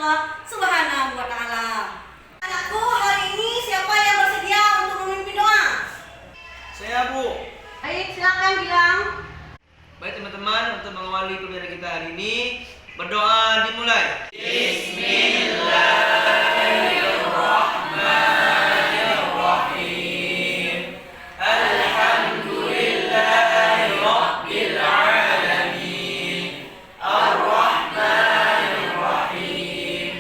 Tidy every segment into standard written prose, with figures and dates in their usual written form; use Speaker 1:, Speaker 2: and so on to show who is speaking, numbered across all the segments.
Speaker 1: Allah Subhanahu wa Ta'ala. Anakku, hari ini siapa yang bersedia untuk memimpin doa?
Speaker 2: Saya, Bu.
Speaker 1: Baik, silakan bilang.
Speaker 2: Baik teman-teman, untuk mengawali pembelajaran kita hari ini, berdoa dimulai. Bismillahirrahmanirrahim. Alhamdulillahirabbil alamin. Arrahmanirrahim.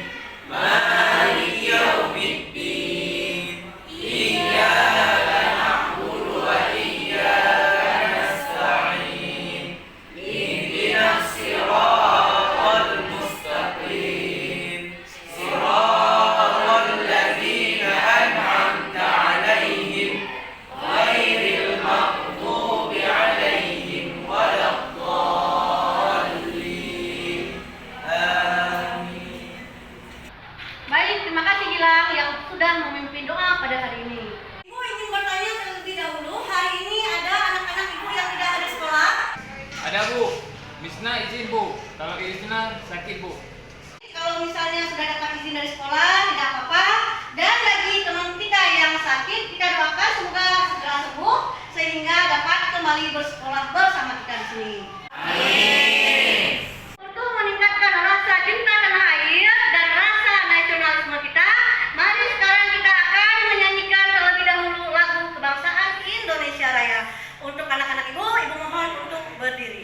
Speaker 2: Maliki yaumiddin. Iyyaka na'budu wa iyyaka nasta'in. Ihdinas siratal mustaqim. Siratal ladzina an'amta 'alaihim ghairil maghdubi 'alaihim waladdallin. Amin.
Speaker 1: Baik, terima kasih Gilang yang sudah memimpin doa pada hari ini. Ibu ingin bertanya terlebih dahulu, hari ini ada anak-anak ibu yang tidak ada sekolah?
Speaker 3: Ada, Bu. Misna izin, Bu. Kalau Isna sakit, Bu.
Speaker 1: Kalau misalnya sudah dapat izin dari sekolah, tidak apa-apa. Dan bagi teman kita yang sakit, kita doakan semoga segera sembuh sehingga dapat kembali bersekolah bersama kita di sini. Untuk meningkatkan rasa cinta tanah air dan rasa nasionalisme kita, mari sekarang kita akan menyanyikan terlebih dahulu lagu kebangsaan Indonesia Raya. Untuk anak-anak ibu mohon untuk berdiri.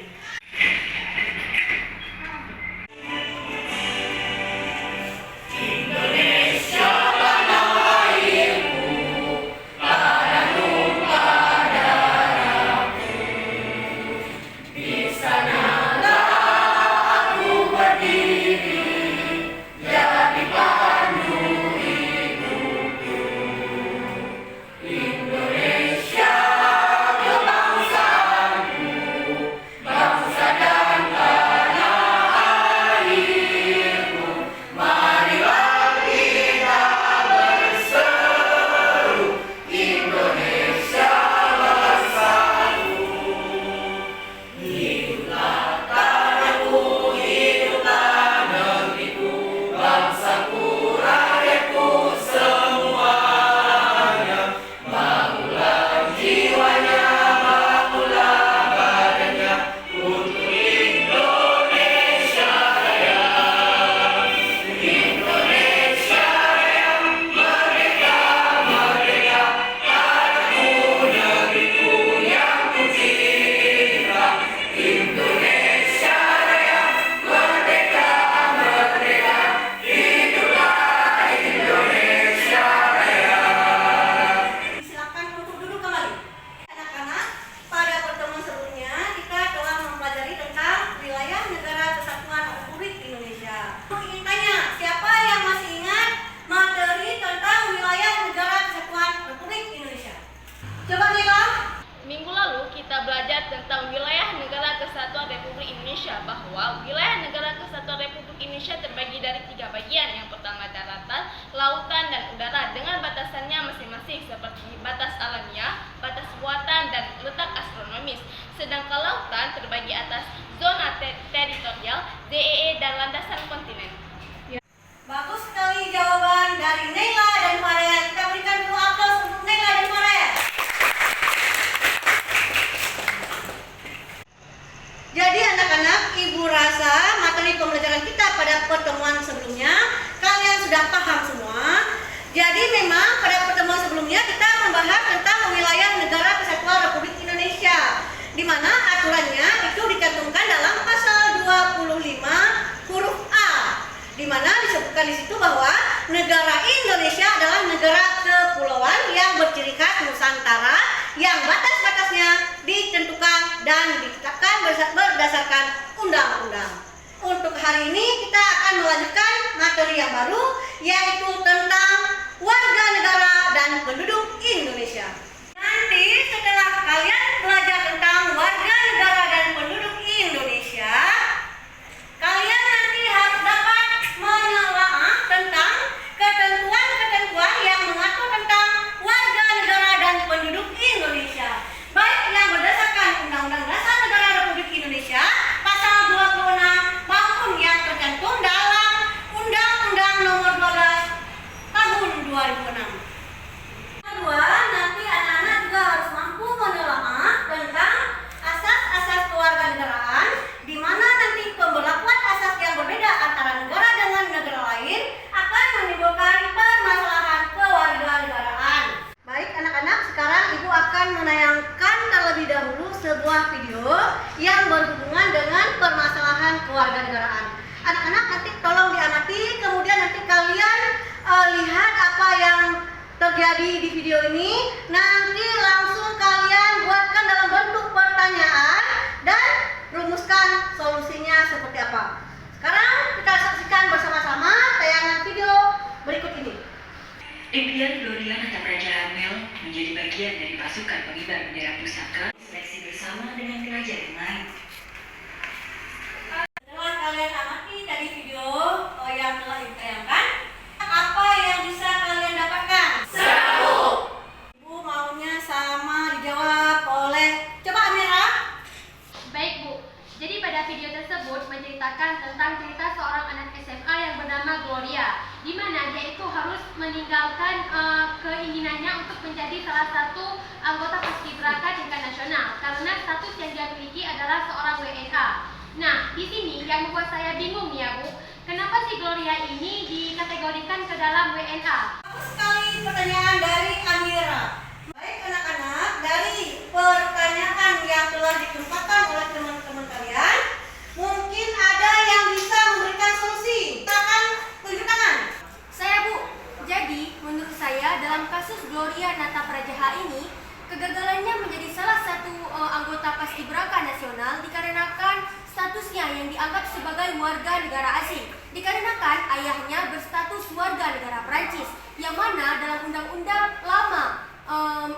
Speaker 1: Silakan untuk duduk kembali. Anak-anak, pada pertemuan sebelumnya kita telah mempelajari tentang wilayah negara kesatuan Republik Indonesia. Aku ingin tanya, siapa yang masih ingat materi tentang wilayah negara kesatuan Republik Indonesia? Coba Nila.
Speaker 4: Minggu lalu kita belajar tentang wilayah negara kesatuan Republik Indonesia, bahwa wilayah negara kesatuan Republik Indonesia terbagi dari 3 bagian. Yang pertama daratan, lautan, dan udara dengan batasannya masing-masing seperti batas alamiah, batas buatan, dan letak astronomis. Sedangkan lautan terbagi atas zona teritorial, ZEE, dan landasan kontinen.
Speaker 1: Bagus sekali jawaban dari Nela dan Farid. Kita berikan dulu aplaus untuk Nela dan Farid. Jadi anak-anak, ibu rasa materi pembelajaran kita pada pertemuan sebelumnya kalian sudah paham semua. Jadi memang pada pertemuan sebelumnya kita membahas tentang wilayah negara kesatuan Republik Indonesia, di mana aturannya itu dicantumkan dalam pasal 25 huruf A, di mana disebutkan di situ bahwa negara Indonesia adalah negara kepulauan yang berciri khas Nusantara, yang batas-batasnya ditentukan dan ditetapkan berdasarkan undang-undang. Untuk hari ini kita akan melanjutkan materi yang baru, yaitu tentang warga negara dan penduduk Indonesia. Nanti setelah kalian belajar tentang warga negara dan penduduk Indonesia, kalian nanti harus dapat menelaah tentang ketentuan-ketentuan yang mengatur tentang warga negara dan penduduk Indonesia, baik yang berdasarkan Undang-Undang Dasar Negara Republik Indonesia pasal 26 maupun yang tercantum dalam Undang-Undang terjadi di video ini, nanti langsung kalian buatkan dalam bentuk pertanyaan dan rumuskan solusinya seperti apa. Sekarang kita saksikan bersama-sama tayangan video berikut ini.
Speaker 5: Impian Gloria Natapraja Amel menjadi bagian dari pasukan pengibar bendera pusaka seleksi bersama dengan pelajar yang lain.
Speaker 1: Setelah kalian amati tadi video yang telah ditayangkan, apa yang bisa kalian dapatkan? 1. Ibu maunya sama dijawab oleh, coba Amira.
Speaker 6: Baik Bu, jadi pada video tersebut menceritakan tentang cerita seorang anak SMA yang bernama Gloria, di mana dia itu harus meninggalkan keinginannya untuk menjadi salah satu anggota paskibraka tingkat nasional karena status yang dia miliki adalah seorang WNA. Nah, di sini yang membuat saya bingung ya Bu, kenapa si Gloria ini dikategorikan ke dalam WNA?
Speaker 1: Bagus sekali pertanyaan dari Amira. Baik anak-anak, dari pertanyaan yang telah dikemukakan oleh teman-teman kalian, mungkin ada yang bisa memberikan solusi. Silakan tunjuk tangan.
Speaker 7: Saya Bu, jadi menurut saya dalam kasus Gloria Natapraja ini, kegagalannya menjadi salah satu anggota paskibraka nasional dikarenakan statusnya yang dianggap sebagai warga negara asing. Dikarenakan ayahnya berstatus warga negara Prancis, yang mana dalam undang-undang lama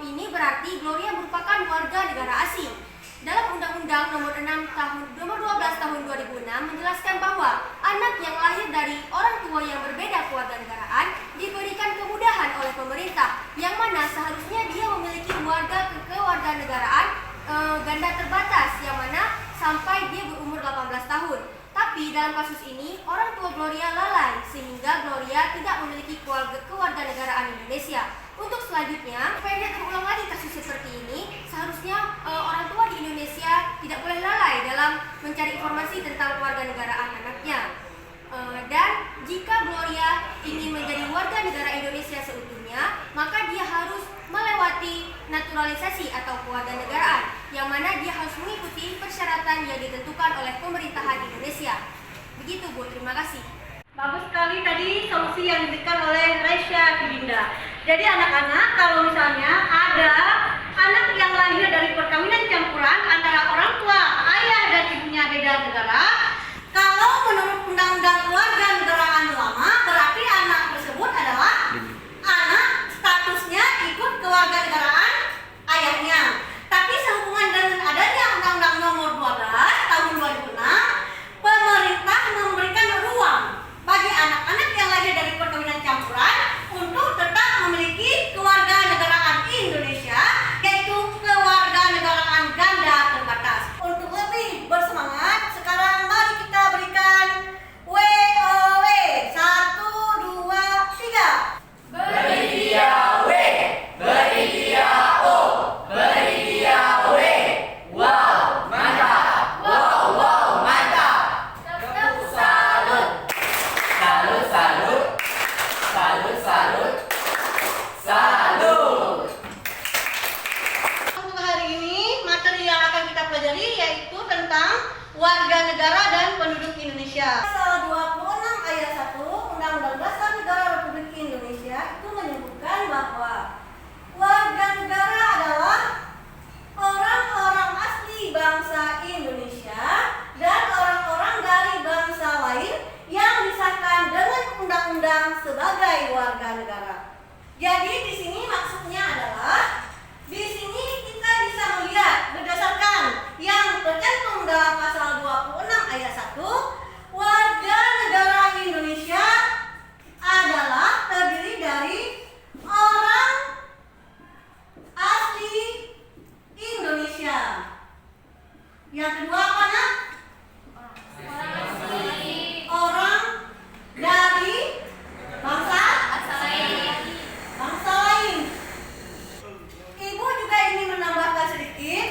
Speaker 7: ini berarti Gloria merupakan warga negara asing. Dalam Undang-Undang nomor 12 tahun 2006 menjelaskan bahwa anak yang lahir dari orang tua yang berbeda kewarganegaraan diberikan kemudahan oleh pemerintah, yang mana seharusnya dia memiliki kewarganegaraan ganda terbatas, yang mana sampai dia berumur 18 tahun. Tapi dalam kasus ini orang tua Gloria lalai sehingga Gloria tidak memiliki kewarganegaraan Indonesia. Untuk selanjutnya, supaya tidak terulang lagi kasus seperti ini, seharusnya orang tua di Indonesia tidak boleh lalai dalam mencari informasi tentang kewarganegaraan anaknya. Dan jika Gloria ingin menjadi warga negara Indonesia seutuhnya, maka dia harus melewati naturalisasi atau kewarganegaraan, yang mana dia harus mengikuti persyaratan yang ditentukan oleh pemerintahan Indonesia. Begitu Bu, terima kasih.
Speaker 1: Bagus sekali tadi solusi yang diberikan oleh Raisya Fidinda. Jadi anak-anak, kalau misalnya ada anak yang lahir dari perkawinan campuran antara orang tua, ayah dan ibunya beda negara, kalau menurut Undang-Undang Kewarganegaraan lama, berarti anak tersebut adalah anak statusnya ikut kewarganegaraan ayahnya. Tapi sehubungan dengan adanya Undang-Undang Nomor 12 tahun 2006, pemerintah memberikan ruang bagi anak-anak yang lahir dari perkawinan campuran untuk tetap memiliki kewarganegaraan Indonesia, yaitu kewarganegaraan ganda terbatas. Untuk lebih bersemangat, sekarang mari kita berikan WOW. 1, 2, 3.
Speaker 8: Beri dia W, beri dia O, beri dia W. Wow, mantap. Wow, wow, mantap. Tepuk salut. Salut, salut. Salut, salut. Salut.
Speaker 1: Untuk hari ini, materi yang akan kita pelajari yaitu tentang warga negara dan penduduk Indonesia. Pasal 26 ayat 1 Undang-Undang Dasar Negara Republik Indonesia itu menyebutkan bahwa warga negara adalah orang-orang asli bangsa Indonesia dan orang-orang dari bangsa lain yang disahkan dengan undang-undang sebagai warga negara. Jadi di sini maksudnya adalah di sini kita bisa melihat berdasarkan yang tercantum dalam pasal 26 ayat 1, warga negara Indonesia adalah terdiri dari orang asli Indonesia. Yang kedua apa nak? Orang dari bangsa lain. Ibu juga ingin menambahkan sedikit,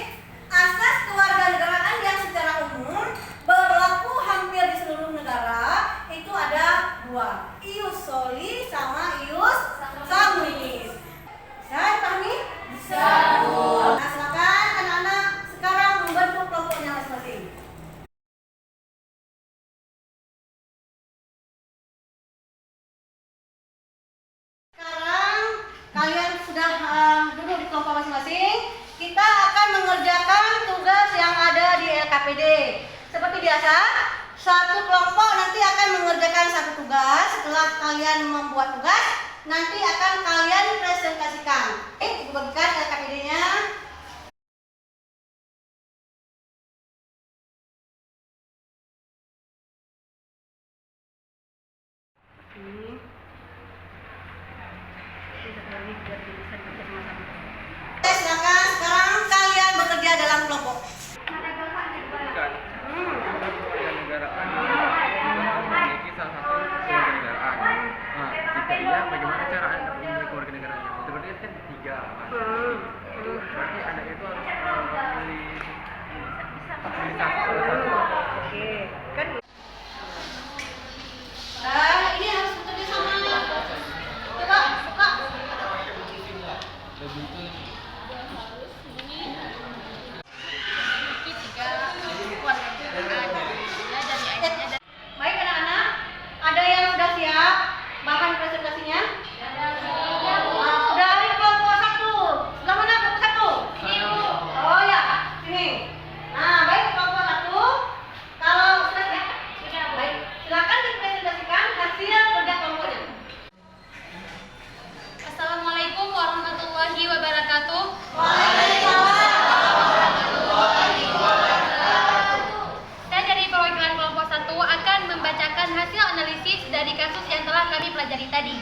Speaker 1: asas kewarganegaraan yang secara umum berlaku hampir di seluruh negara itu ada dua, ius soli sama ius sanguinis. Bisa dipahami? Bisa Bu. Nah, silakan anak-anak sekarang membentuk kelompoknya masing-masing. Sekarang kalian sudah duduk di kelompok masing-masing, kita akan mengerjakan tugas yang ada di LKPD. Seperti biasa, satu kelompok nanti akan mengerjakan satu tugas. Setelah kalian membuat tugas, nanti akan kalian presentasikan. Ibu bagikan LKPD-nya. Silakan sekarang kalian bekerja dalam kelompok.
Speaker 3: Negaraan memiliki salah satu kewarganegaraan. Nah, jika iya, bagaimana cara Anda memiliki kewarganegaraan? Itu berarti kan tiga. Berarti Anda itu harus memilih satu.
Speaker 1: Oke, kan? Nah, ini harus bekerja sama. Coba, buka. Baik anak-anak, ada yang sudah siap bahan presentasinya? Sudah di kelompok 1. Sebelah mana kelompok 1? Ini Bu. Oh ya, sini. Nah, baik kelompok 1. Kalau sudah siap, baik. Silakan dipresentasikan hasil kerja kelompoknya.
Speaker 6: Assalamualaikum warahmatullahi wabarakatuh. Saya dari perwakilan kelompok 1 akan membacakan hasil analisis dari kasus yang telah kami pelajari tadi.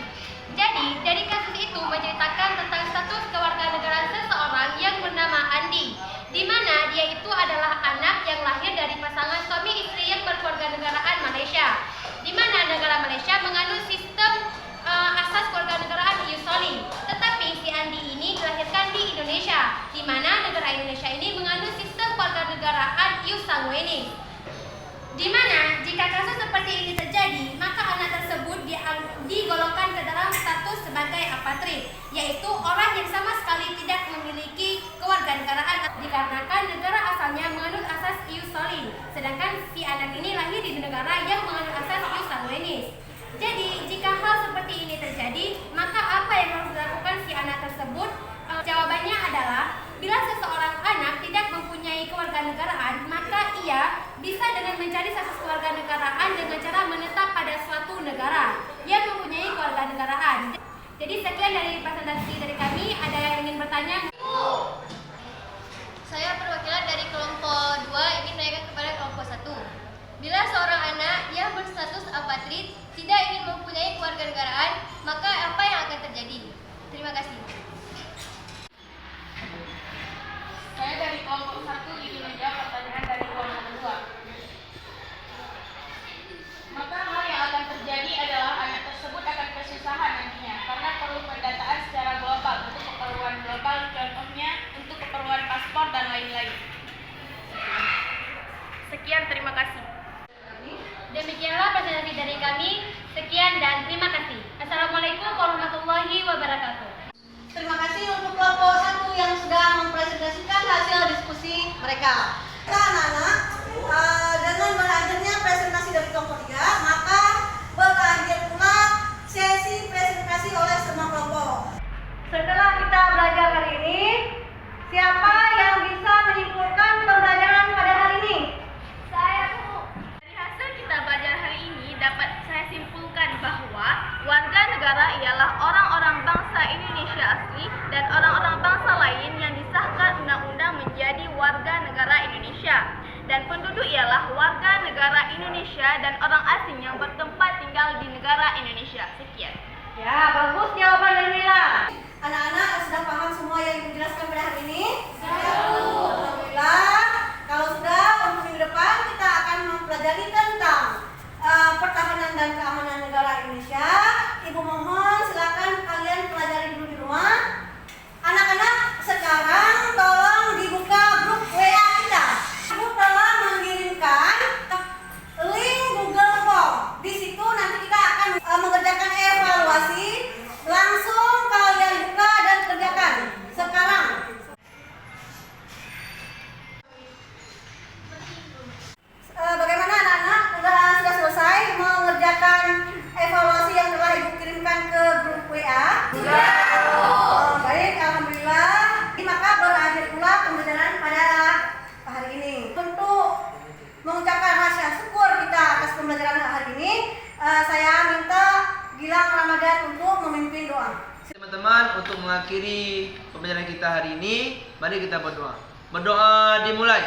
Speaker 6: Jadi, dari kasus itu menceritakan tentang status kewarganegaraan seseorang yang bernama Andi, di mana dia itu adalah anak yang lahir dari pasangan suami istri yang berkewarganegaraan Malaysia, di mana negara Malaysia menganut sistem asas kewarganegaraan ius soli. Tetapi si Andi ini dilahirkan di Indonesia, di mana negara Indonesia ini menganut sistem kewarganegaraan ius sanguinis. Di mana jika kasus seperti ini terjadi, maka anak tersebut digolongkan ke dalam status sebagai apatrid, yaitu orang yang sama sekali tidak memiliki kewarganegaraan dikarenakan negara asalnya menganut asas ius soli, sedangkan si anak ini lahir di negara yang menganut asas ius sanguinis. Jadi, jika hal seperti ini terjadi, maka apa yang harus dilakukan si anak tersebut? Jawabannya adalah, bila seseorang anak tidak mempunyai kewarganegaraan, maka ia bisa dengan mencari status kewarganegaraan dengan cara menetap pada suatu negara yang mempunyai kewarganegaraan. Jadi, sekian dari presentasi dari kami. Ada yang ingin bertanya?
Speaker 7: Saya perwakilan dari kelompok 2 ingin menanyakan kepada kelompok 1. Bila seorang anak yang berstatus apatrid tidak ingin mempunyai kewarganegaraan, maka apa yang akan terjadi? Terima kasih.
Speaker 4: Saya dari kelompok 1 ingin menjawab pertanyaan dari kelompok 2. Maka hal yang akan terjadi adalah anak tersebut akan kesusahan nantinya karena perlu pendataan secara global untuk keperluan global, contohnya untuk keperluan paspor dan lain-lain. Sekian, terima kasih.
Speaker 6: Demikianlah presentasi dari kami. Sekian dan terima kasih. Assalamualaikum warahmatullahi wabarakatuh.
Speaker 1: Terima kasih untuk kelompok 1 yang sudah mempresentasikan hasil diskusi mereka. Anak-anak, dengan berakhirnya presentasi dari kelompok 3, maka berakhir pula sesi presentasi oleh semua kelompok. Setelah kita belajar hari ini, siapa yang bisa menyimpulkan pembelajaran pada hari ini?
Speaker 4: Saya, Bu. Dari hasil kita belajar hari ini dapat saya simpulkan bahwa warga negara ialah orang-orang bangsa Indonesia asli dan orang-orang bangsa lain yang disahkan undang-undang menjadi warga negara Indonesia. Dan penduduk ialah warga negara Indonesia dan orang asing yang bertempat tinggal di negara Indonesia. Sekian.
Speaker 1: Ya, bagus jawaban dari Nila. Anak-anak sudah paham semua yang dijelaskan pada hari ini? Alhamdulillah. Kalau sudah, untuk minggu depan kita akan mempelajari tentang pertahanan dan keamanan negara Indonesia. Ibu mohon silakan kalian pelajari dulu di rumah. Anak-anak, sekarang tolong dibuka grup WA kita. Ibu telah mengirimkan link Google Form. Di situ nanti kita akan mengerjakan evaluasi. Langsung kalian buka dan kerjakan sekarang. Gilang Ramadan untuk memimpin doa.
Speaker 2: Teman-teman, untuk mengakhiri pembelajaran kita hari ini, mari kita berdoa. Berdoa dimulai.